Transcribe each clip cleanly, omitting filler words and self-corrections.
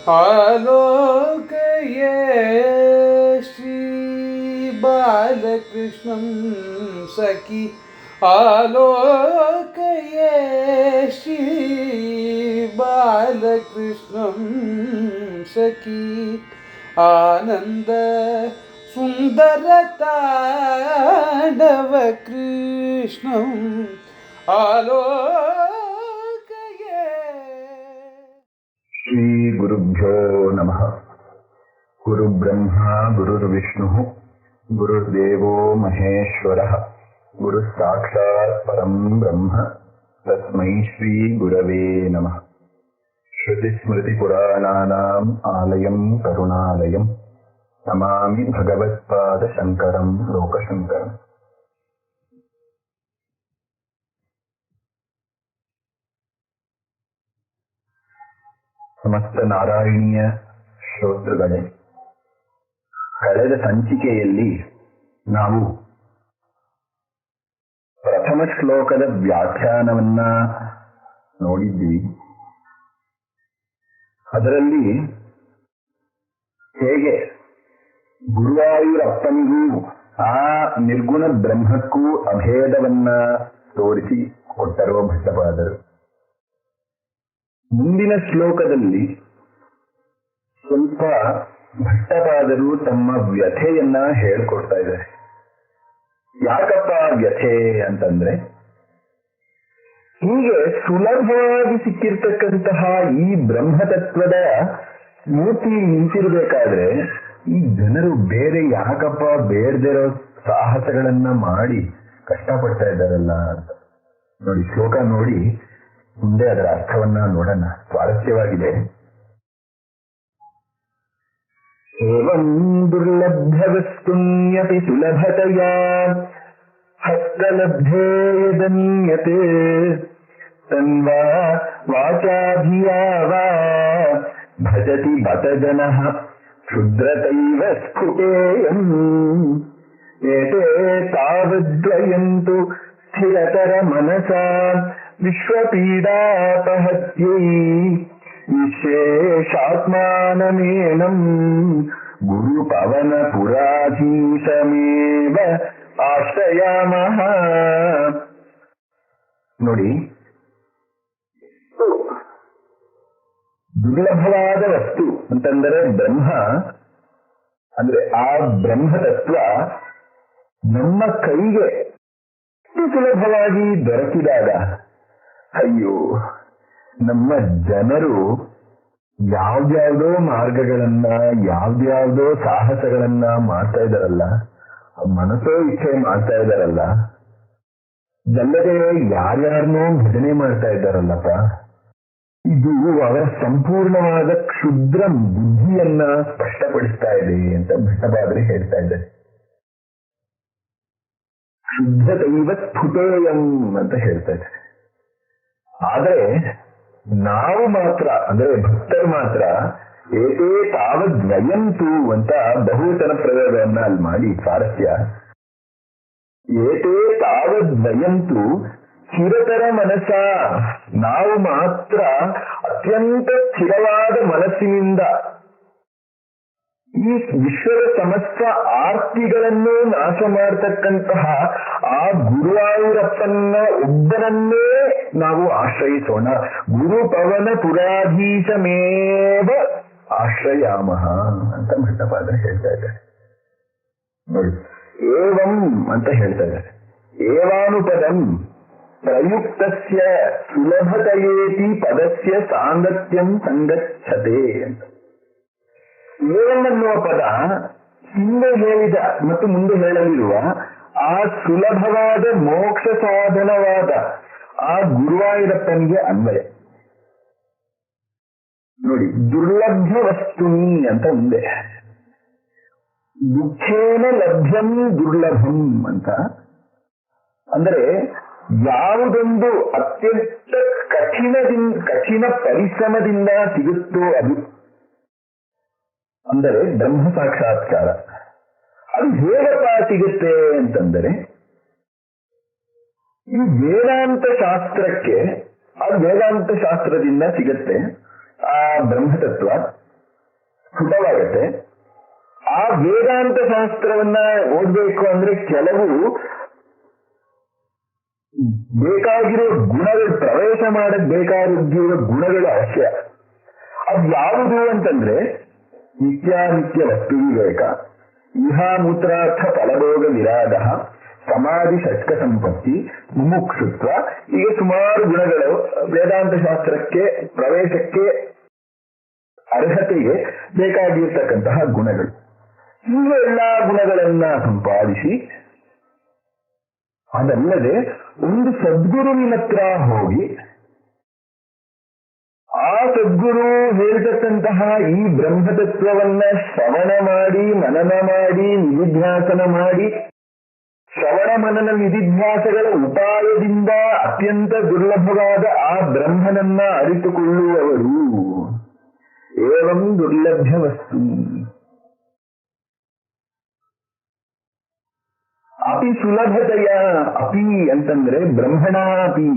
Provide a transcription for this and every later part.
आलोकये श्री बालकृष्णं सखी आलोकये श्री बालकृष्णं सखी आनंद सुंदरतांडव कृष्णं आलोकये। ಶ್ರೀ ಗುರುಭ್ಯೋ ನಮಃ. ಗುರು ಬ್ರಹ್ಮ ಗುರುರ್ವಿಷ್ಣು ಗುರುರ್ದೇವೋ ಮಹೇಶ್ವರಃ ಗುರು ಸಾಕ್ಷಾತ್ ಪರಂ ಬ್ರಹ್ಮ ತಸ್ಮೈ ಶ್ರೀ ಗುರವೇ ನಮಃ. ಶ್ರುತಿ ಸ್ಮೃತಿ ಪುರಾಣಾನಾಂ ಆಲಯಂ ಕರುಣಾಲಯಂ ನಮಾಮಿ ಭಗವತ್ಪಾದ ಶಂಕರಂ ಲೋಕಶಂಕರಂ. ಸಮಸ್ತ ನಾರಾಯಣೀಯ ಶ್ರೋತೃಗಳೇ, ಕಳೆದ ಸಂಚಿಕೆಯಲ್ಲಿ ನಾವು ಪ್ರಥಮ ಶ್ಲೋಕದ ವ್ಯಾಖ್ಯಾನವನ್ನ ನೋಡಿದ್ವಿ. ಅದರಲ್ಲಿ ಹೇಗೆ ಗುರುವಾಯೂರಪ್ಪನಿಗೂ ಆ ನಿರ್ಗುಣ ಬ್ರಹ್ಮಕ್ಕೂ ಅಭೇದವನ್ನ ತೋರಿಸಿ ಕೊಟ್ಟರೋ ಭಟ್ಟಪಾದರು. ಮುಂದಿನ ಶ್ಲೋಕದಲ್ಲಿ ಸ್ವಲ್ಪ ಭಟ್ಟಪಾದರು ತಮ್ಮ ವ್ಯಥೆಯನ್ನ ಹೇಳ್ಕೊಡ್ತಾ ಇದ್ದಾರೆ. ಯಾಕಪ್ಪ ವ್ಯಥೆ ಅಂತಂದ್ರೆ, ಹೀಗೆ ಸುಲಭವಾಗಿ ಸಿಕ್ಕಿರ್ತಕ್ಕಂತಹ ಈ ಬ್ರಹ್ಮತತ್ವದ ಮೂರ್ತಿ ನಿಂತಿರ್ಬೇಕಾದ್ರೆ ಈ ಜನರು ಬೇರೆ ಯಾಕಪ್ಪ ಬೇಡದಿರೋ ಸಾಹಸಗಳನ್ನ ಮಾಡಿ ಕಷ್ಟಪಡ್ತಾ ಇದ್ದಾರಲ್ಲ ಅಂತ ನೋಡಿ. ಶ್ಲೋಕ ನೋಡಿ, ಮುಂದೆ ಅದರ ಅರ್ಥವನ್ನ ನೋಡೋಣ. ಸ್ವಾರಸ್ಯವಾಗಿದೆ. ಏವಂ ದುರ್ಲಭ್ಯ ವಸ್ತುನ್ಯಪಿ ಸುಲಭತೆಯಾ ಹಸ್ತಲಬ್ಧೇ ಯದನ್ಯತೆ ತನ್ವಾ ವಾಚಾಧಿಯಾ ವಾ ಭಜತಿ ಬತ ಜನಃ ಕ್ಷುದ್ರತೈವ ಸ್ಫುಟೇಯಂ ಏತೇ ತಾವದ್ವಯಂತು ಸ್ಥಿರತರ ಮನಸಾ ವಿಶ್ವಪೀಡಾಪಹತ್ಯೈ ವಿಶೇಷಾತ್ಮಾನಮೇನಂ ಗುರು ಪವನ ಪುರಾಧೀಶಮೇವ ಆಶ್ರಯಾಮಃ. ನೋಡಿ, ದುರ್ಲಭವಾದ ವಸ್ತು ಅಂತಂದರೆ ಬ್ರಹ್ಮ, ಅಂದ್ರೆ ಆ ಬ್ರಹ್ಮತತ್ವ ನಮ್ಮ ಕೈಗೆ ಸುಲಭವಾಗಿ ದೊರಕಿದಾಗ, ಅಯ್ಯೋ, ನಮ್ಮ ಜನರು ಯಾವ್ದ್ಯಾವ್ದೋ ಮಾರ್ಗಗಳನ್ನ ಯಾವ್ದ್ಯಾವ್ದೋ ಸಾಹಸಗಳನ್ನ ಮಾಡ್ತಾ ಇದಾರಲ್ಲ, ಮನಸ್ಸೋ ಇಚ್ಛೆ ಮಾಡ್ತಾ ಇದಾರಲ್ಲ, ಅಲ್ಲದೆ ಯಾರ್ಯಾರನ್ನೋ ಭಜನೆ ಮಾಡ್ತಾ ಇದ್ದಾರಲ್ಲಪ್ಪ, ಇದು ಅವರ ಸಂಪೂರ್ಣವಾದ ಕ್ಷುದ್ರ ಬುದ್ಧಿಯನ್ನ ಸ್ಪಷ್ಟಪಡಿಸ್ತಾ ಇದೆ ಅಂತ ಭಟ್ಟಪಾದರು ಹೇಳ್ತಾ ಇದ್ದಾರೆ. ಶುದ್ಧತೈವ ಸ್ಫುಟೇಯಂ ಅಂತ ಹೇಳ್ತಾ ಇದ್ದಾರೆ. ಆದ್ರೆ ನಾವು ಮಾತ್ರ, ಅಂದ್ರೆ ಭಕ್ತರು ಮಾತ್ರ ಏತೇ ತಾವದ್ವಯಂತು ಅಂತ ಬಹುವಚನ ಪ್ರಯೋಗವನ್ನ ಅಲ್ಲಿ ಮಾಡಿ ಸ್ವಾರಸ್ಯ. ಏತೇ ತಾವದ್ವಯಂತು ಸ್ಥಿರತರ ಮನಸ್ಸ, ನಾವು ಮಾತ್ರ ಅತ್ಯಂತ ಸ್ಥಿರವಾದ ಮನಸ್ಸಿನಿಂದ ಈ ವಿಶ್ವದ ಸಮಸ್ತ ಆರ್ತಿಗಳನ್ನು ನಾಶ ಮಾಡತಕ್ಕಂತಹ ಆ ಗುರುವಾಯೂರಪ್ಪನ ಒಬ್ಬನನ್ನೇ ನಾವು ಆಶ್ರಯಿಸೋಣ. ಗುರು ಪವನ ಪುರಾಧೀಶಮೇವ ಆಶ್ರಯಾಮಃ ಅಂತ ಭಟ್ಟಪಾದ ಹೇಳ್ತಾ ಇದ್ದಾರೆ. ನೋಡಿ, ಏವಂ ಅಂತ ಹೇಳ್ತಾ ಇದ್ದಾರೆ. ಏವಾನುಪದಂ ಪ್ರಯುಕ್ತಸ್ಯ ಸುಲಭತೆಯೇತಿ ಪದಸ್ಯ ಸಾಂಗತ್ಯಂ ಸಂಗಚ್ಛತೆ ಅಂತ. ಏವಂ ಅನ್ನುವ ಪದ ಹಿಂದೆ ಹೇಳಿದ ಮತ್ತು ಮುಂದೆ ಹೇಳಲಿರುವ ಆ ಸುಲಭವಾದ ಮೋಕ್ಷ ಸಾಧನವಾದ ಆ ಗುರುವಾಯೂರಪ್ಪನಿಗೆ ಅನ್ವಯ. ನೋಡಿ, ದುರ್ಲಭ್ಯ ವಸ್ತುನಿ ಅಂತ ಮುಂದೆ, ದುಃಖೇನ ಲಭ್ಯಂ ದುರ್ಲಭಂ ಅಂತ. ಅಂದರೆ ಯಾವುದೊಂದು ಅತ್ಯಂತ ಕಠಿಣ ಪರಿಶ್ರಮದಿಂದ ಸಿಗುತ್ತೋ ಅದು, ಅಂದರೆ ಬ್ರಹ್ಮ ಸಾಕ್ಷಾತ್ಕಾರ. ಅದು ಹೇಗಪ್ಪ ಸಿಗುತ್ತೆ ಅಂತಂದರೆ, ಈ ವೇದಾಂತ ಶಾಸ್ತ್ರಕ್ಕೆ, ಆ ವೇದಾಂತ ಶಾಸ್ತ್ರದಿಂದ ಸಿಗತ್ತೆ ಆ ಬ್ರಹ್ಮತತ್ವ. ಸ್ಫುಟವಾಗತ್ತೆ. ಆ ವೇದಾಂತ ಶಾಸ್ತ್ರವನ್ನ ಓದ್ಬೇಕು ಅಂದ್ರೆ ಕೆಲವು ಬೇಕಾಗಿರೋ ಗುಣಗಳು, ಪ್ರವೇಶ ಮಾಡಕ್ ಬೇಕಾಗಿರೋ ಗುಣಗಳು ಅವಶ್ಯ. ಅದು ಯಾವುದು ಅಂತಂದ್ರೆ ನಿತ್ಯಾನಿತ್ಯ ವಸ್ತು ವಿವೇಕ, ಇಹಾಮೂತ್ರಾರ್ಥ ಫಲಭೋಗ ವಿರಾಗ, ಸಮಾಧಿ ಷಟ್ಕ ಸಂಪತ್ತಿ, ಮುಮುಕ್ಷುತ್ವ, ಹೀಗೆ ಸುಮಾರು ಗುಣಗಳು ವೇದಾಂತ ಶಾಸ್ತ್ರಕ್ಕೆ ಪ್ರವೇಶಕ್ಕೆ ಅರ್ಹತೆಗೆ ಬೇಕಾಗಿರ್ತಕ್ಕಂತಹ ಗುಣಗಳು. ಇವೆಲ್ಲಾ ಗುಣಗಳನ್ನ ಸಂಪಾದಿಸಿ ಅದಲ್ಲದೆ ಒಂದು ಸದ್ಗುರುವಿನ ಹತ್ರ ಹೋಗಿ ಆ ಸದ್ಗುರು ಹೇಳ್ತಕ್ಕಂತಹ ಈ ಬ್ರಹ್ಮತತ್ವವನ್ನ ಶ್ರವಣ ಮಾಡಿ, ಮನನ ಮಾಡಿ, ನಿಧಿಧ್ಯಾಸನ ಮಾಡಿ, ಶ್ರವಣ ಮನನ ನಿಧಿಧ್ಯಾಸಗಳ ಉಪಾಯದಿಂದ ಅತ್ಯಂತ ದುರ್ಲಭವಾದ ಆ ಬ್ರಹ್ಮನನ್ನ ಅರಿತುಕೊಳ್ಳುವವರು. ಏವಂ ದುರ್ಲಭ್ಯ ವಸ್ತು ಅಪಿ ಸುಲಭತೆಯ, ಅಪಿ ಅಂತಂದ್ರೆ ಬ್ರಹ್ಮಣಾಪಿ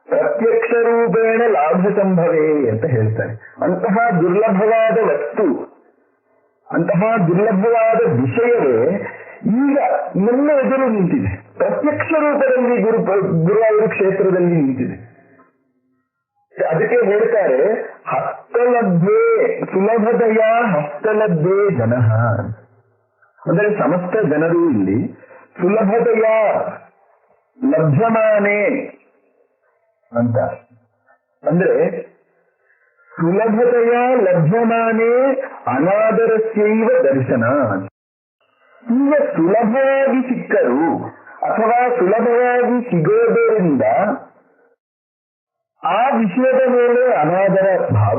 ಪ್ರತ್ಯಕ್ಷ ರೂಪೇಣ ಲಾಭ ಸಂಭವೇ ಅಂತ ಹೇಳ್ತಾರೆ. ಅಂತಹ ದುರ್ಲಭವಾದ ವಸ್ತು, ಅಂತಹ ದುರ್ಲಭವಾದ ವಿಷಯವೇ ಈಗ ನನ್ನ ಎದುರು ನಿಂತಿದೆ. ಪ್ರತ್ಯಕ್ಷ ರೂಪದಲ್ಲಿ ಗುರುವಾಯೂರು ಕ್ಷೇತ್ರದಲ್ಲಿ ನಿಂತಿದೆ. ಅದಕ್ಕೆ ಹೇಳ್ತಾರೆ ಹಸ್ತಲಭ್ಯೆ ಸುಲಭತೆಯ ಹಸ್ತಲಭ್ಯೆ ಜನಃ, ಅಂದರೆ ಸಮಸ್ತ ಜನರು ಇಲ್ಲಿ ಸುಲಭತೆಯ ಲಭ್ಯಮಾನೆ ಅಂತ, ಅಂದ್ರೆ ಸುಲಭತೆಯ ಲಭ್ಯಮಾನೆ ಅನಾದರಸ್ಯೈವ ದರ್ಶನ. ಈಗ ಸುಲಭವಾಗಿ ಸಿಕ್ಕರು ಅಥವಾ ಸುಲಭವಾಗಿ ಸಿಗೋದರಿಂದ ಆ ವಿಷಯದ ಮೇಲೆ ಅನಾದರ ಭಾವ,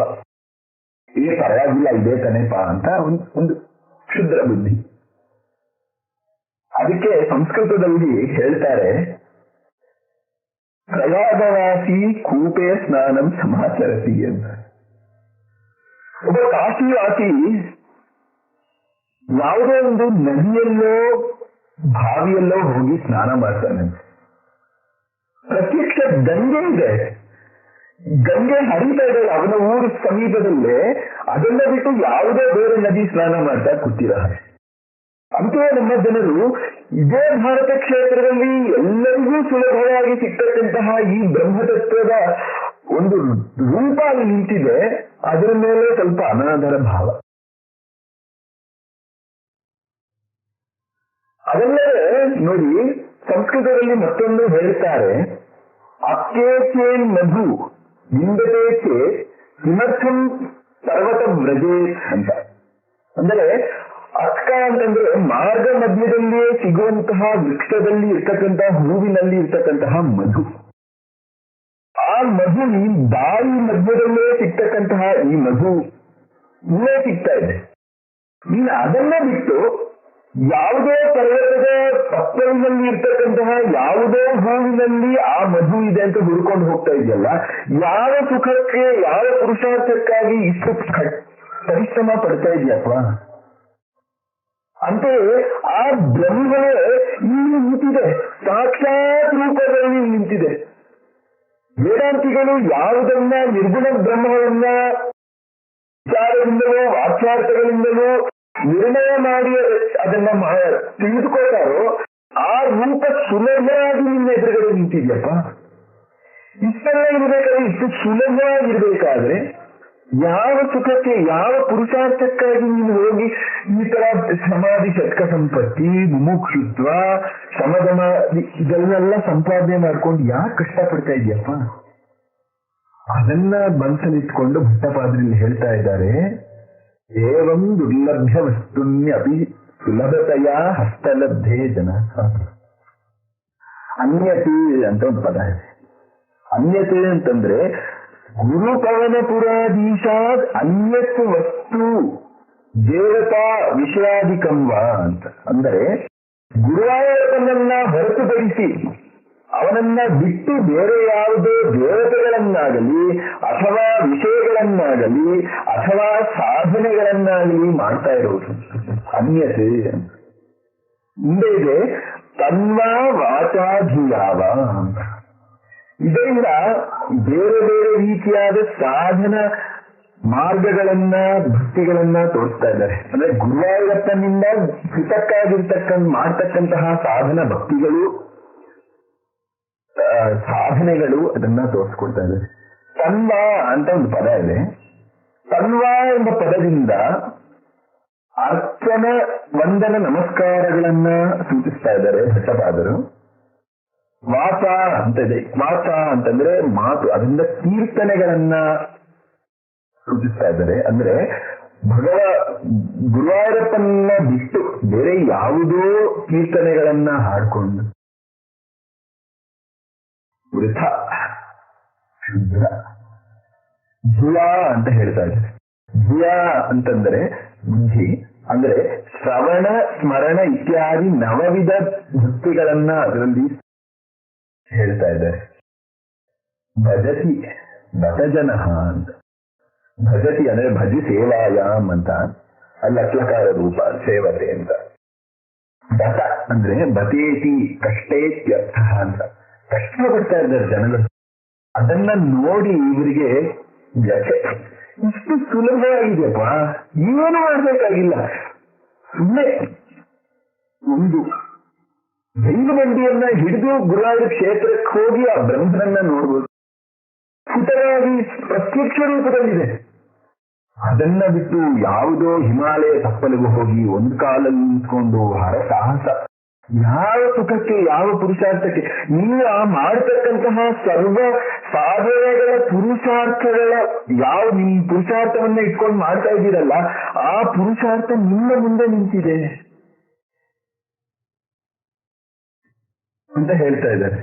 ಇದು ಪರವಾಗಿಲ್ಲ, ಇದೇ ಕನೆಪ ಅಂತ ಒಂದು ಕ್ಷುದ್ರ ಬುದ್ಧಿ. ಅದಕ್ಕೆ ಸಂಸ್ಕೃತದಲ್ಲಿ ಹೇಳ್ತಾರೆ ಪ್ರಯಾಗವಾಸಿ ಕೂಪೆ ಸ್ನಾನಂ ಸಮಾಚರತಿ ಅಂತ. ಒಬ್ಬ ಕಾಶಿವಾಸಿ ಯಾವುದೋ ಒಂದು ನದಿಯಲ್ಲೋ ಬಾವಿಯಲ್ಲೋ ಹೋಗಿ ಸ್ನಾನ ಮಾಡ್ತಾನೆ. ಪ್ರತ್ಯಕ್ಷ ಗಂಗೆ ಇದೆ, ಗಂಗೆ ಹರಿತಾ ಇದೆ ಅವನ ಊರು ಸಮೀಪದಲ್ಲೇ. ಅದನ್ನ ಬಿಟ್ಟು ಯಾವುದೇ ಬೇರೆ ನದಿ ಸ್ನಾನ ಮಾಡ್ತಾ ಕೂತಿರ. ಅಂತೂ ನಮ್ಮ ಜನರು ಇದೇ ಭಾರತ ಕ್ಷೇತ್ರದಲ್ಲಿ ಎಲ್ಲರಿಗೂ ಸುಲಭವಾಗಿ ಸಿಕ್ಕಂತಹ ಈ ಬ್ರಹ್ಮತತ್ವದ ಒಂದು ರೂಪ ನಿಂತಿದೆ, ಅದರ ಮೇಲೆ ಸ್ವಲ್ಪ ಅನಾದರ ಭಾವ. ಅದಲ್ಲದೆ ನೋಡಿ, ಸಂಸ್ಕೃತದಲ್ಲಿ ಮತ್ತೊಂದು ಹೇಳ್ತಾರೆ ಅಕ್ಕೇಚೇನ್ ಮಧು ನಿಂದತೇಚೆ ಕಿಮರ್ಥಂ ಪರ್ವತ ವ್ರಜೇ ಅಂತ. ಅಂದರೆ ಅಕ್ಕ ಅಂತಂದ್ರೆ ಮಾರ್ಗ ಮಧ್ಯದಲ್ಲಿಯೇ ಸಿಗುವಂತಹ ವೃಕ್ಷದಲ್ಲಿ ಇರ್ತಕ್ಕಂತಹ ಹೂವಿನಲ್ಲಿ ಇರ್ತಕ್ಕಂತಹ ಮಧು. ಆ ಮಧು ದಾರಿ ಮಧ್ಯದಲ್ಲೇ ಸಿಗ್ತಕ್ಕಂತಹ ಈ ಮಧು ಇಲ್ಲೇ ಸಿಗ್ತಾ ಇದೆ. ನೀನು ಅದನ್ನ ಬಿಟ್ಟು ಯಾವುದೇ ಪರ್ವತದ ಪಕ್ಕದಲ್ಲಿ ಇರ್ತಕ್ಕಂತಹ ಯಾವುದೋ ಹೂವಿನಲ್ಲಿ ಆ ಮಧು ಇದೆ ಅಂತ ಹುಡ್ಕೊಂಡು ಹೋಗ್ತಾ ಇದೆಯಲ್ಲ, ಯಾವ ಸುಖಕ್ಕೆ, ಯಾವ ಪುರುಷಾರ್ಥಕ್ಕಾಗಿ ಇಷ್ಟು ಪರಿಶ್ರಮ ಪಡ್ತಾ ಇದೆಯಪ್ಪ. ಅಂತೆಯೇ ಆ ಬ್ರಹ್ಮವೇ ಇಲ್ಲಿ ನಿಂತಿದೆ, ಸಾಕ್ಷಾತ್ ರೂಪದಲ್ಲಿ ನಿಂತಿದೆ. ವೇದಾಂತಿಗಳು ಯಾವುದನ್ನ ನಿರ್ಗುಣ ಬ್ರಹ್ಮವನ್ನ ವಿಚಾರದಿಂದಲೂ ವಾಚ್ಯಾರ್ಥಗಳಿಂದಲೂ ನಿರ್ಣಯ ಮಾಡಿ ಅದನ್ನ ತಿಳಿದುಕೊಳ್ತಾರೋ ಆ ರೂಪ ಸುಲಭವಾಗಿ ನಿನ್ನ ಎದುರುಗಡೆ ನಿಂತಿದ್ಯಪ್ಪ. ಇಷ್ಟೆಲ್ಲ ಇರಬೇಕಾದ್ರೆ, ಇಷ್ಟು ಸುಲಭವಾಗಿರ್ಬೇಕಾದ್ರೆ ಯಾವ ಸುಖಕ್ಕೆ, ಯಾವ ಪುರುಷಾರ್ಥಕ್ಕಾಗಿ ನೀನು ಹೋಗಿ ಈ ತರ ಸಮಾಧಿ ಷಟ್ಕ ಸಂಪತ್ತಿ, ಮುಮುಕ್ಷುತ್ವ, ಶಮದಮ ಇದನ್ನೆಲ್ಲ ಸಂಪಾದನೆ ಮಾಡ್ಕೊಂಡು ಯಾಕೆ ಕಷ್ಟಪಡ್ತಾ ಇದೆಯಪ್ಪ? ಅದನ್ನ ಮನಸ್ಸಲ್ಲಿಟ್ಕೊಂಡು ಭಟ್ಟಪಾದ್ರಲ್ಲಿ ಹೇಳ್ತಾ ಇದ್ದಾರೆ, ಏವಂ ದುರ್ಲಭ್ಯ ವಸ್ತುನ್ಯಪಿ ಸುಲಭತೆಯ ಹಸ್ತಲಬ್ಧೇ ಜನ. ಅನ್ಯತೆ ಅಂತ ಒಂದು ಪದ ಇದೆ. ಅನ್ಯತೆ ಅಂತಂದ್ರೆ ಗುರುಪವನ ಪುರಾಧೀಶಾದ್ ಅನ್ಯತ್ ವಸ್ತು ದೇವತಾ ವಿಷಯಾಧಿಕಂವ ಅಂತ. ಅಂದರೆ ಗುರುವಾಯೂರಪ್ಪನನ್ನ ಹೊರತುಪಡಿಸಿ ಅವನನ್ನ ಬಿಟ್ಟು ಬೇರೆ ಯಾವುದೇ ದೇವತೆಗಳನ್ನಾಗಲಿ ಅಥವಾ ವಿಷಯಗಳನ್ನಾಗಲಿ ಅಥವಾ ಸಾಧನೆಗಳನ್ನಾಗಲಿ ಮಾಡ್ತಾ ಇರುವುದು ಅನ್ಯತೆ. ಮುಂದೆ ಇದೆ ತನ್ವಾ ವಾಚಾಧಿಯಾವ. ಇದರಿಂದ ಬೇರೆ ಬೇರೆ ರೀತಿಯಾದ ಸಾಧನ ಮಾರ್ಗಗಳನ್ನ ಭಕ್ತಿಗಳನ್ನ ತೋರಿಸ್ತಾ ಇದ್ದಾರೆ. ಅಂದ್ರೆ ಗುರುವಾಯೂರಪ್ಪನಿಂದ ಮಾಡ್ತಕ್ಕಂತಹ ಸಾಧನ ಭಕ್ತಿಗಳು ಸಾಧನೆಗಳು ಅದನ್ನ ತೋರಿಸ್ಕೊಡ್ತಾ ಇದ್ದಾರೆ. ತನ್ವ ಅಂತ ಒಂದು ಪದ ಇದೆ. ತನ್ವ ಎಂಬ ಪದದಿಂದ ಅರ್ಚನ ವಂದನ ನಮಸ್ಕಾರಗಳನ್ನ ಸೂಚಿಸ್ತಾ ಇದ್ದಾರೆ ಭಟ್ಟಪಾದರು. ವಾಚ ಅಂತ ಇದೆ. ವಾಚ ಅಂತಂದ್ರೆ ಮಾತು, ಅದರಿಂದ ಕೀರ್ತನೆಗಳನ್ನ ಸೂಚಿಸ್ತಾ ಇದ್ದಾರೆ. ಅಂದ್ರೆ ಗುರುವಾಯೂರಪ್ಪನ ಬಿಟ್ಟು ಬೇರೆ ಯಾವುದೋ ಕೀರ್ತನೆಗಳನ್ನ ಹಾಡ್ಕೊಂಡು ವೃಥ ಶುದ್ಧ ಜುಳ ಅಂತ ಹೇಳ್ತಾ ಇದ್ದಾರೆ. ಜುಳ ಅಂತಂದ್ರೆ ಬುದ್ಧಿ, ಅಂದ್ರೆ ಶ್ರವಣ ಸ್ಮರಣ ಇತ್ಯಾದಿ ನವವಿಧ ಭಕ್ತಿಗಳನ್ನ ಅದರಲ್ಲಿ ಹೇಳ್ತಾ ಇದ್ದಾರೆ. ಭಜತಿ ಭಜಜನ ಅಂತ, ಭಜತಿ ಅಂದ್ರೆ ಭಜಿ ಸೇವಾಯಾಮ್ ಅಂತ, ಅಲ್ಲಿ ಅಕ್ಲಕಾರ ರೂಪ ಸೇವತೆ ಅಂತ. ಬತ ಅಂದ್ರೆ ಬತೇತಿ ಕಷ್ಟೇತ್ಯರ್ಥ ಅಂತ, ಕಷ್ಟ ಪಡ್ತಾ ಇದ್ದಾರೆ ಜನಗಳು. ಅದನ್ನ ನೋಡಿ ಇವರಿಗೆ ಇಷ್ಟು ಸುಲಭವಾಗಿದೆಯಪ್ಪ, ಏನು ಮಾಡ್ಬೇಕಾಗಿಲ್ಲ, ಸುಮ್ಮನೆ ಒಂದು ಬೆಂಗು ಬಂಡಿಯನ್ನ ಹಿಡಿದು ಗುರುವಾಯೂರ ಕ್ಷೇತ್ರಕ್ಕೆ ಹೋಗಿ ಆ ಬ್ರಹ್ಮನನ್ನ ನೋಡ್ಬೋದು. ಪುಟವಾಗಿ ಪ್ರತ್ಯಕ್ಷ ರೂಪದಲ್ಲಿದೆ. ಅದನ್ನ ಬಿಟ್ಟು ಯಾವುದೋ ಹಿಮಾಲಯ ತಪ್ಪಲಿಗೆ ಹೋಗಿ ಒಂದು ಕಾಲಲ್ಲಿ ನಿಂತ್ಕೊಂಡು ಹರಸಾಹಸ, ಯಾವ ಸುಖಕ್ಕೆ ಯಾವ ಪುರುಷಾರ್ಥಕ್ಕೆ? ನೀವು ಆ ಮಾಡತಕ್ಕಂತಹ ಸರ್ವ ಸಾಧನೆಗಳ ಪುರುಷಾರ್ಥಗಳ ಯಾವ ನಿಮ್ ಪುರುಷಾರ್ಥವನ್ನ ಇಟ್ಕೊಂಡು ಮಾಡ್ತಾ ಇದ್ದೀರಲ್ಲ, ಆ ಪುರುಷಾರ್ಥ ನಿಮ್ಮ ಮುಂದೆ ನಿಂತಿದೆ ಅಂತ ಹೇಳ್ತಾ ಇದ್ದಾರೆ.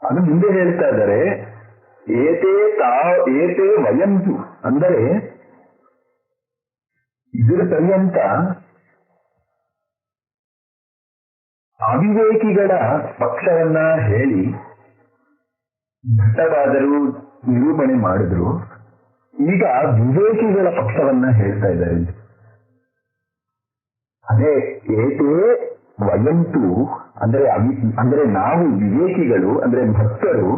ಅದು ಮುಂದೆ ಹೇಳ್ತಾ ಇದ್ದಾರೆ, ಏತೆ ವಯಂತು ಅಂದರೆ ಇದರ ಪರ್ಯಂತ ಅವಿವೇಕಿಗಳ ಪಕ್ಷವನ್ನ ಹೇಳಿ ಭಟ್ಟಪಾದರು ನಿರೂಪಣೆ ಮಾಡಿದ್ರು. ಈಗ ವಿವೇಕಿಗಳ ಪಕ್ಷವನ್ನ ಹೇಳ್ತಾ ಇದ್ದಾರೆ. ಅದೇ ಏತೇ ವಯಂತು ಅಂದ್ರೆ ನಾವು ವಿವೇಕಿಗಳು ಅಂದ್ರೆ ಭಕ್ತರು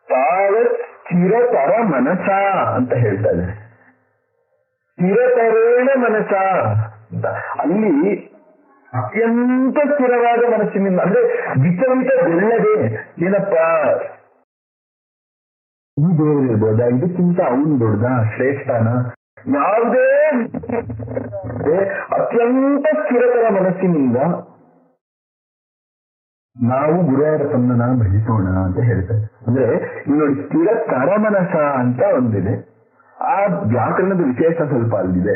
ತಾವತ್ ಸ್ಥಿರತರ ಮನಸ ಅಂತ ಹೇಳ್ತಾ ಇದ್ದಾರೆ. ಸ್ಥಿರತರೇಣ ಮನಸ ಅಂತ, ಅಲ್ಲಿ ಅತ್ಯಂತ ಸ್ಥಿರವಾದ ಮನಸ್ಸಿನಿಂದ, ಅಂದ್ರೆ ವಿಚಲಿತವಿಲ್ಲದೆ, ಏನಪ್ಪ ಈ ದೇವರು ಇರ್ಬೋದಾ, ಇದಕ್ಕಿಂತ ಅವನು ದೊಡ್ಡದ ಶ್ರೇಷ್ಠನ, ಯಾವುದೇ ಅತ್ಯಂತ ಸ್ಥಿರತರ ಮನಸ್ಸಿನಿಂದ ನಾವು ಗುರುವಾಯೂರಪ್ಪನ ಭಜಿಸೋಣ ಅಂತ ಹೇಳ್ತಾರೆ. ಅಂದ್ರೆ ನೀವು ನೋಡಿ, ಸ್ಥಿರತರ ಮನಸ ಅಂತ ಒಂದಿದೆ. ಆ ವ್ಯಾಕರಣದ ವಿಶೇಷ ಸ್ವಲ್ಪ ಅಲ್ಲಿದೆ.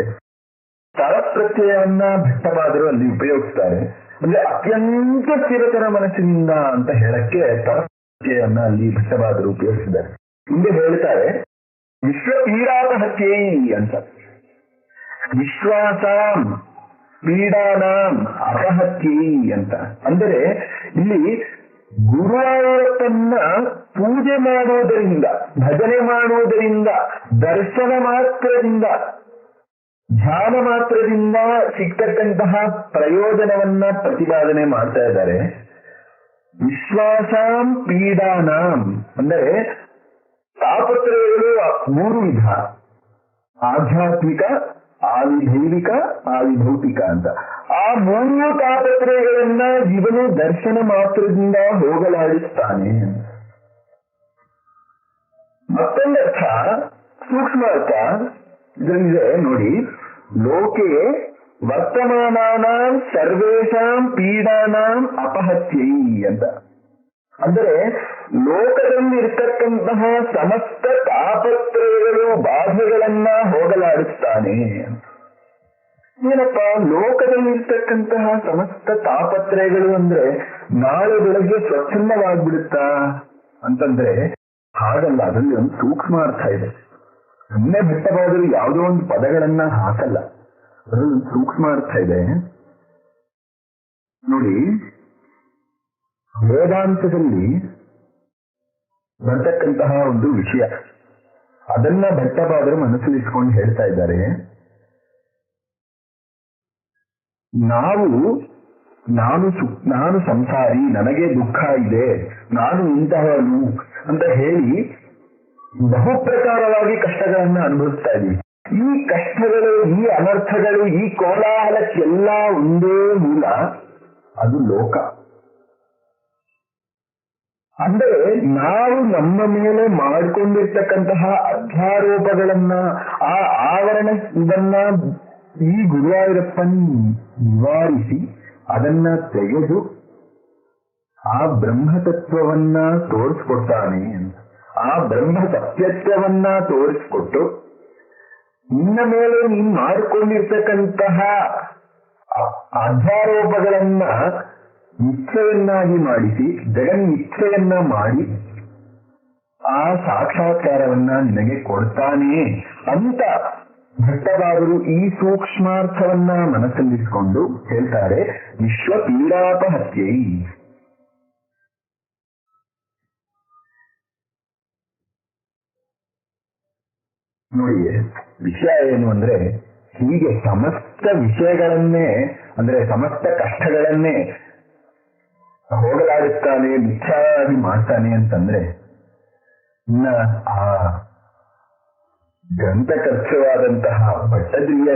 ತರ ಪ್ರತ್ಯಯವನ್ನ ಭಟ್ಟಪಾದರು ಅಲ್ಲಿ ಉಪಯೋಗಿಸ್ತಾರೆ. ಅಂದ್ರೆ ಅತ್ಯಂತ ಸ್ಥಿರತರ ಮನಸ್ಸಿನಿಂದ ಅಂತ ಹೇಳಕ್ಕೆ ತರ ಪ್ರತ್ಯಯವನ್ನ ಅಲ್ಲಿ ಭಟ್ಟಪಾದರು ಉಪಯೋಗಿಸಿದ್ದಾರೆ. ಹಿಂದೆ ಹೇಳ್ತಾರೆ ವಿಶ್ವ ಪೀಡಾಪಹತ್ಯೈ ಅಂತ. ವಿಶ್ವಾಸ ಪೀಡಾನಾಂ ಅಪಹತ್ಯೈ ಅಂತ. ಅಂದರೆ ಇಲ್ಲಿ ಗುರುವಾಯೂರಪ್ಪನ್ನ ಪೂಜೆ ಮಾಡುವುದರಿಂದ, ಭಜನೆ ಮಾಡುವುದರಿಂದ, ದರ್ಶನ ಮಾತ್ರದಿಂದ, ಧ್ಯಾನ ಮಾತ್ರದಿಂದ ಸಿಗ್ತಕ್ಕಂತಹ ಪ್ರಯೋಜನವನ್ನ ಪ್ರತಿಪಾದನೆ ಮಾಡ್ತಾ ಇದ್ದಾರೆ. ವಿಶ್ವಾಸಾಂ ಪೀಡಾನಾಂ ಅಂದರೆ ತಾಪತ್ರಯಗಳು 3 ವಿಧ: ಆಧ್ಯಾತ್ಮಿಕ, ಆವಿಧೈವಿಕ, ಆವಿಭೌತಿಕ ಅಂತ. ಆ 3 ತಾಪತ್ರಯಗಳನ್ನ ಇವನು ದರ್ಶನ ಮಾತ್ರದಿಂದ ಹೋಗಲಾಡಿಸ್ತಾನೆ. ಮತ್ತೊಂದರ್ಥ, ಸೂಕ್ಷ್ಮ ಅರ್ಥ ಇದರಲ್ಲಿದೆ ನೋಡಿ. ಲೋಕೆ ವರ್ತಮಾನಾನಾಂ ಸರ್ವೇಷಾಂ ಪೀಡಾನಾಂ ಅಪಹತ್ಯೈ ಅಂತ. ಅಂದರೆ ಲೋಕದಲ್ಲಿ ಇರ್ತಕ್ಕಂತಹ ಸಮಸ್ತ ತಾಪತ್ರಯಗಳು, ಬಾಧೆಗಳನ್ನ ಹೋಗಲಾಡಿಸ್ತಾನೆ. ಏನಪ್ಪ ಲೋಕದಲ್ಲಿ ಇರ್ತಕ್ಕಂತಹ ಸಮಸ್ತ ತಾಪತ್ರಯಗಳು ಅಂದ್ರೆ ನಾಳೆ ಬೆಳಗ್ಗೆ ಸ್ವಚ್ಛಂದವಾಗ್ಬಿಡುತ್ತಾ ಅಂತಂದ್ರೆ ಹಾಗಲ್ಲ. ಅದರಲ್ಲಿ ಒಂದು ಸೂಕ್ಷ್ಮ ಅರ್ಥ ಇದೆ. ಸುಮ್ಮನೆ ಭಟ್ಟಪಾದರು ಯಾವುದೋ ಒಂದು ಪದಗಳನ್ನ ಹಾಕಲ್ಲ, ಅದರಲ್ಲಿ ಒಂದು ಸೂಕ್ಷ್ಮ ಅರ್ಥ ಇದೆ ನೋಡಿ. ವೇದಾಂತದಲ್ಲಿ ಬರ್ತಕ್ಕಂತಹ ಒಂದು ವಿಷಯ, ಅದನ್ನ ಭಟ್ಟಪಾದರು ಮನಸ್ಸಲ್ಲಿಸ್ಕೊಂಡು ಹೇಳ್ತಾ ಇದ್ದಾರೆ. ನಾನು ಸಂಸಾರಿ, ನನಗೆ ದುಃಖ ಇದೆ, ನಾನು ಇಂತಹವನು ಅಂತ ಹೇಳಿ ಬಹು ಪ್ರಕಾರವಾಗಿ ಕಷ್ಟಗಳನ್ನ ಅನುಭವಿಸ್ತಾ ಇದೀವಿ. ಈ ಕಷ್ಟಗಳು, ಈ ಅನರ್ಥಗಳು, ಈ ಕೋಲಾಹಲಕ್ಕೆಲ್ಲ ಒಂದೇ ಮೂಲ, ಅದು ಲೋಕ. ಅಂದರೆ ನಾವು ನಮ್ಮ ಮೇಲೆ ಮಾಡಿಕೊಂಡಿರ್ತಕ್ಕಂತಹ ಅಧ್ಯಾರೋಪಗಳನ್ನ, ಆ ಆವರಣ ಇದನ್ನ ಈ ಗುರುವಾಯೂರಪ್ಪನ್ ನಿವಾರಿಸಿ ಅದನ್ನ ತೆಗೆದು ಆ ಬ್ರಹ್ಮತತ್ವವನ್ನ ತೋರಿಸ್ಕೊಡ್ತಾನೆ ಅಂತ. ಆ ಬ್ರಹ್ಮ ಸತ್ಯತ್ವವನ್ನ ತೋರಿಸ್ಕೊಟ್ಟು ನಿನ್ನ ಮೇಲೆ ನೀನ್ ಮಾಡಿಕೊಂಡಿರ್ತಕ್ಕಂತಹ ಅಧ್ಯಾರೋಪಗಳನ್ನ ನಿಶ್ಚಯವನ್ನಾಗಿ ಮಾಡಿಸಿ ಜಗನ್ನಿಶ್ಚಯನ್ನ ಮಾಡಿ ಆ ಸಾಕ್ಷಾತ್ಕಾರವನ್ನ ನಿನಗೆ ಕೊಡ್ತಾನೆ ಅಂತ ಭಟ್ಟರಾದರು ಈ ಸೂಕ್ಷ್ಮಾರ್ಥವನ್ನ ಮನಸ್ಸಲ್ಲಿಸ್ಕೊಂಡು ಹೇಳ್ತಾರೆ, ವಿಶ್ವ ಪೀಡಾಪಹತ್ಯೈ. ನೋಡಿ, ವಿಷಯ ಏನು ಅಂದ್ರೆ, ಹೀಗೆ ಸಮಸ್ತ ವಿಷಯಗಳನ್ನೇ, ಅಂದ್ರೆ ಸಮಸ್ತ ಕಷ್ಟಗಳನ್ನೇ ಹೋಗಲಾಡಿಸ್ತಾನೆ, ಮಿಥ್ಯಾಗಿ ಮಾಡ್ತಾನೆ ಅಂತಂದ್ರೆ ಇನ್ನ ಆ ಗ್ರಂಥಕರ್ಷವಾದಂತಹ ಭಟ್ಟದ್ರಿಯ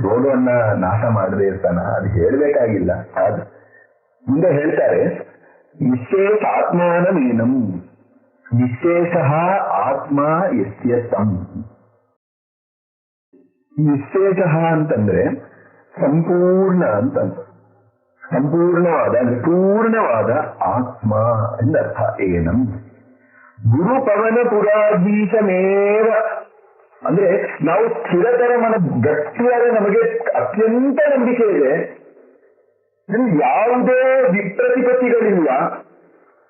ರೋಗವನ್ನ ನಾಶ ಮಾಡದೇ ಇರ್ತಾನ, ಅದು ಹೇಳ್ಬೇಕಾಗಿಲ್ಲ. ಅದು ಮುಂದೆ ಹೇಳ್ತಾರೆ, ವಿಶೇಷ ಆತ್ಮಾನಮೇನಂ ವಿಶೇಷ ಆತ್ಮ ಯಸ್ಯ ತಂ. ವಿಶೇಷ ಅಂತಂದ್ರೆ ಸಂಪೂರ್ಣ ಅಂತ, ಸಂಪೂರ್ಣವಾದ ಪೂರ್ಣವಾದ ಆತ್ಮ ಎಂದರ್ಥ. ಏನಂ ಗುರು ಪವನ ಪುರಾಧೀಶಮೇವ, ಅಂದ್ರೆ ನಾವು ಸ್ಥಿರತರ ಗಟ್ಟಿಯಾದ ನಮಗೆ ಅತ್ಯಂತ ನಂಬಿಕೆ ಇದೆ, ಯಾವುದೇ ವಿಪ್ರತಿಪತ್ತಿಗಳಿಲ್ಲ,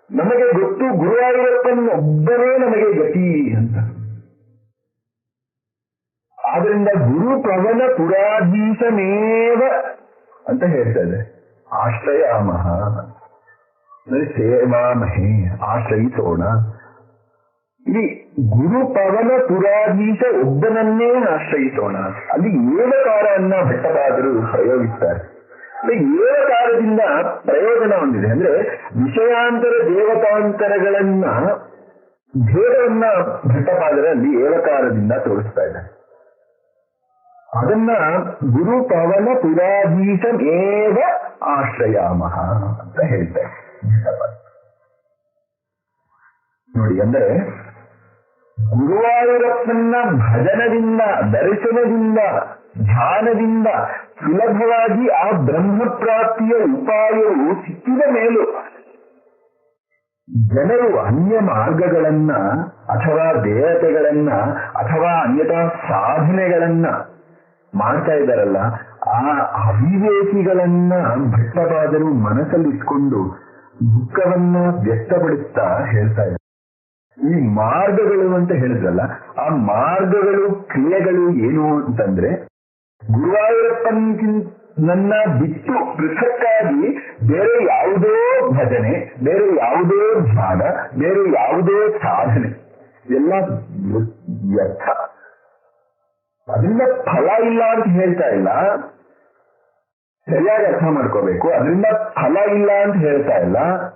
ನಮಗೆ ಗೊತ್ತು ಗುರುವಾಯೂರಪ್ಪನ್ ಒಬ್ಬನೇ ನಮಗೆ ಗತಿ ಅಂತ. ಆದ್ರಿಂದ ಗುರು ಪವನ ಪುರಾಧೀಶಮೇವ ಅಂತ ಹೇಳ್ತಾ ಇದೆ. ಆಶ್ರಯಾಮಹ ಅಂದ್ರೆ ಸೇವಾಮಹೇ, ಆಶ್ರಯಿಸೋಣ. ಇಲ್ಲಿ ಗುರು ಪವನ ಪುರಾಧೀಶ ಒಬ್ಬನನ್ನೇ ಆಶ್ರಯಿಸೋಣ. ಅಲ್ಲಿ ಏವಕಾರವನ್ನ ಭಟ್ಟರಾದರು ಪ್ರಯೋಗಿಸ್ತಾರೆ. ಏವಕಾರದಿಂದ ಪ್ರಯೋಜನ ಹೊಂದಿದೆ. ಅಂದ್ರೆ ವಿಷಯಾಂತರ ದೇವತಾಂತರಗಳನ್ನ ಭೇದವನ್ನ ಭಟ್ಟಪಾದರಲ್ಲಿ ಏವಕಾರದಿಂದ ತೋರಿಸ್ತಾ ಇದ್ದಾರೆ. ಅದನ್ನ ಗುರು ಪವನ ಪುರಾಧೀಶ ಏವ ಆಶ್ರಯಾಮಹ ಅಂತ ಹೇಳ್ತಾರೆ. ನೋಡಿ, ಅಂದ್ರೆ ಗುರುವಾಯೂರಪ್ಪನ ಭಜನದಿಂದ, ದರ್ಶನದಿಂದ, ಧ್ಯಾನದಿಂದ ಸುಲಭವಾಗಿ ಆ ಬ್ರಹ್ಮಪ್ರಾಪ್ತಿಯ ಉಪಾಯವು ಸಿಕ್ಕಿದ ಮೇಲೂ ಜನರು ಅನ್ಯ ಮಾರ್ಗಗಳನ್ನ ಅಥವಾ ದೇವತೆಗಳನ್ನ ಅಥವಾ ಅನ್ಯತಾ ಸಾಧನೆಗಳನ್ನ ಮಾಡ್ತಾ ಇದ್ದಾರಲ್ಲ, ಆ ಅವಿವೇಕಿಗಳನ್ನ ಭಟ್ಟಪಾದರು ಮನಸ್ಸಲ್ಲಿಟ್ಕೊಂಡು ದುಃಖವನ್ನ ವ್ಯಕ್ತಪಡಿಸ್ತಾ ಹೇಳ್ತಾ ಇದ್ದಾರೆ. ಈ ಮಾರ್ಗಗಳು ಅಂತ ಹೇಳಿದ್ರಲ್ಲ, ಆ ಮಾರ್ಗಗಳು, ಕ್ರಿಯೆಗಳು ಏನು ಅಂತಂದ್ರೆ, ಗುರುವಾಯೂರಪ್ಪನ ಬಿಟ್ಟು ಪೃಥಕ್ಕಾಗಿ ಬೇರೆ ಯಾವುದೋ ಭಜನೆ, ಬೇರೆ ಯಾವುದೋ ಧ್ಯಾನ, ಬೇರೆ ಯಾವುದೋ ಸಾಧನೆ ಎಲ್ಲ ವ್ಯರ್ಥ. ಅದರಿಂದ ಫಲ ಇಲ್ಲ ಅಂತ ಹೇಳ್ತಾ ಇಲ್ಲ, ಸರಿಯಾಗಿ ಅರ್ಥ ಮಾಡ್ಕೋಬೇಕು. ಅದರಿಂದ ಫಲ ಇಲ್ಲ ಅಂತ ಹೇಳ್ತಾ ಇಲ್ಲ.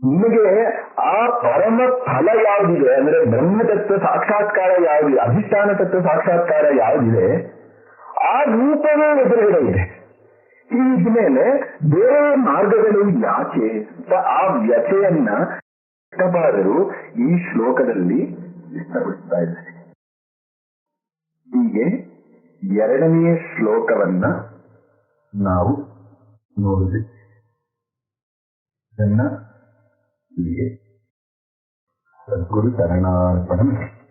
ನಿಮಗೆ ಆ ಪರಮ ಫಲ ಯಾವುದಿದೆ ಅಂದ್ರೆ ಬ್ರಹ್ಮತತ್ವ ಸಾಕ್ಷಾತ್ಕಾರ ಯಾವುದಿದೆ, ಅಧಿಷ್ಠಾನ ತತ್ವ ಸಾಕ್ಷಾತ್ಕಾರ ಯಾವುದಿದೆ, ಆ ರೂಪವೇ ಎದುರುಗಡೆ ಇದೆ. ಈ ಮೇಲೆ ಬೇರೆ ಮಾರ್ಗಗಳು ಯಾಕೆ ಅಂತ ಆ ವ್ಯಥೆಯನ್ನ ಭಟ್ಟಪಾದರು ಈ ಶ್ಲೋಕದಲ್ಲಿ ವ್ಯಕ್ತಪಡಿಸ್ತಾ ಇದ್ದಾರೆ. ಹೀಗೆ ಎರಡನೆಯ ಶ್ಲೋಕವನ್ನ ನಾವು ನೋಡಿದ್ವಿ. ಇದನ್ನ ಹೀಗೆ ಸದ್ಗುರು ಶರಣಾರ್ಪಣೆ.